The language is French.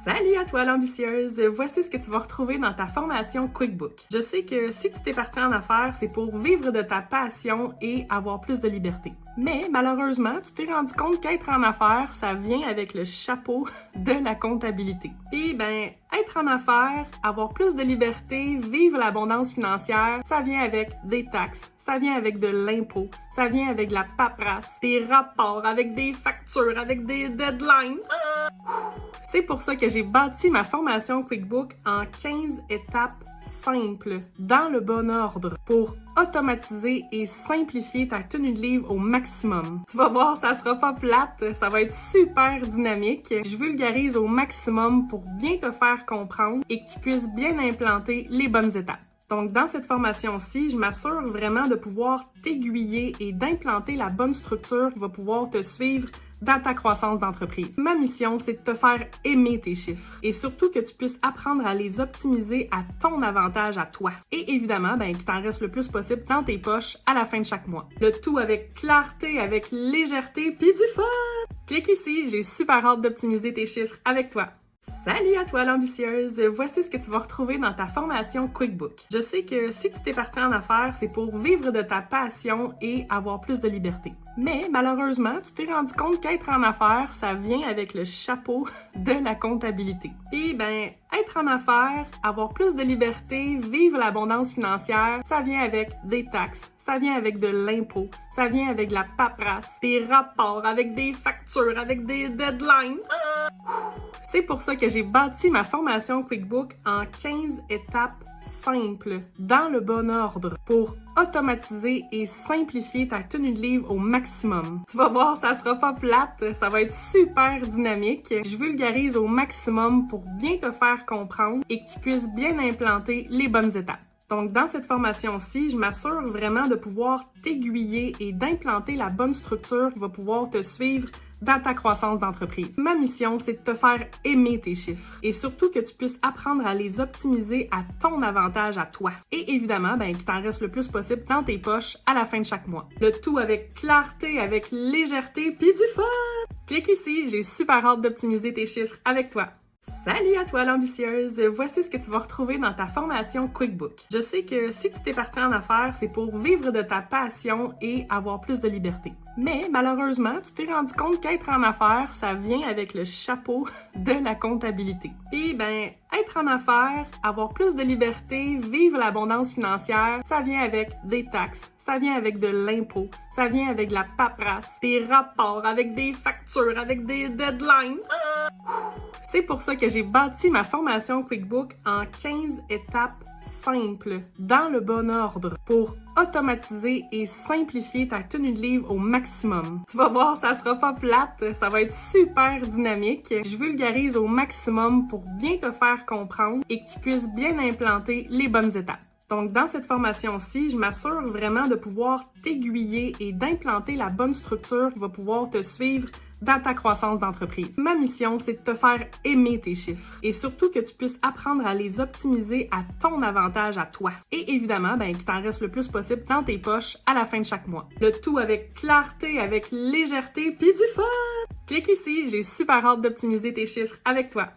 Salut à toi l'ambitieuse! Voici ce que tu vas retrouver dans ta formation QuickBook. Je sais que si tu t'es parti en affaires, c'est pour vivre de ta passion et avoir plus de liberté. Mais malheureusement, tu t'es rendu compte qu'être en affaires, ça vient avec le chapeau de la comptabilité. Puis être en affaires, avoir plus de liberté, vivre l'abondance financière, ça vient avec des taxes. Ça vient avec de l'impôt, ça vient avec de la paperasse, des rapports, avec des factures, avec des deadlines. C'est pour ça que j'ai bâti ma formation QuickBook en 15 étapes simples, dans le bon ordre, pour automatiser et simplifier ta tenue de livre au maximum. Tu vas voir, ça sera pas plate, ça va être super dynamique. Je vulgarise au maximum pour bien te faire comprendre et que tu puisses bien implanter les bonnes étapes. Donc, dans cette formation-ci, je m'assure vraiment de pouvoir t'aiguiller et d'implanter la bonne structure qui va pouvoir te suivre dans ta croissance d'entreprise. Ma mission, c'est de te faire aimer tes chiffres et surtout que tu puisses apprendre à les optimiser à ton avantage à toi. Et évidemment, qu'il t'en reste le plus possible dans tes poches à la fin de chaque mois. Le tout avec clarté, avec légèreté, puis du fun! Clique ici, j'ai super hâte d'optimiser tes chiffres avec toi. Salut à toi l'ambitieuse! Voici ce que tu vas retrouver dans ta formation QuickBook. Je sais que si tu t'es parti en affaires, c'est pour vivre de ta passion et avoir plus de liberté. Mais malheureusement, tu t'es rendu compte qu'être en affaires, ça vient avec le chapeau de la comptabilité. Puis être en affaires, avoir plus de liberté, vivre l'abondance financière, ça vient avec des taxes. Ça vient avec de l'impôt, ça vient avec de la paperasse, des rapports, avec des factures, avec des deadlines. C'est pour ça que j'ai bâti ma formation QuickBook en 15 étapes simples, dans le bon ordre, pour automatiser et simplifier ta tenue de livre au maximum. Tu vas voir, ça sera pas plate, ça va être super dynamique. Je vulgarise au maximum pour bien te faire comprendre et que tu puisses bien implanter les bonnes étapes. Donc, dans cette formation-ci, je m'assure vraiment de pouvoir t'aiguiller et d'implanter la bonne structure qui va pouvoir te suivre dans ta croissance d'entreprise. Ma mission, c'est de te faire aimer tes chiffres et surtout que tu puisses apprendre à les optimiser à ton avantage à toi. Et évidemment, qu'il t'en reste le plus possible dans tes poches à la fin de chaque mois. Le tout avec clarté, avec légèreté, puis du fun! Clique ici, j'ai super hâte d'optimiser tes chiffres avec toi. Salut à toi l'ambitieuse! Voici ce que tu vas retrouver dans ta formation QuickBook. Je sais que si tu t'es parti en affaires, c'est pour vivre de ta passion et avoir plus de liberté. Mais malheureusement, tu t'es rendu compte qu'être en affaires, ça vient avec le chapeau de la comptabilité. Puis être en affaires, avoir plus de liberté, vivre l'abondance financière, ça vient avec des taxes. Ça vient avec de l'impôt, ça vient avec de la paperasse, des rapports, avec des factures, avec des deadlines. C'est pour ça que j'ai bâti ma formation QuickBook en 15 étapes simples, dans le bon ordre, pour automatiser et simplifier ta tenue de livre au maximum. Tu vas voir, ça sera pas plate, ça va être super dynamique. Je vulgarise au maximum pour bien te faire comprendre et que tu puisses bien implanter les bonnes étapes. Donc, dans cette formation-ci, je m'assure vraiment de pouvoir t'aiguiller et d'implanter la bonne structure qui va pouvoir te suivre dans ta croissance d'entreprise. Ma mission, c'est de te faire aimer tes chiffres et surtout que tu puisses apprendre à les optimiser à ton avantage à toi. Et évidemment, qu'il t'en reste le plus possible dans tes poches à la fin de chaque mois. Le tout avec clarté, avec légèreté, puis du fun! Clique ici, j'ai super hâte d'optimiser tes chiffres avec toi.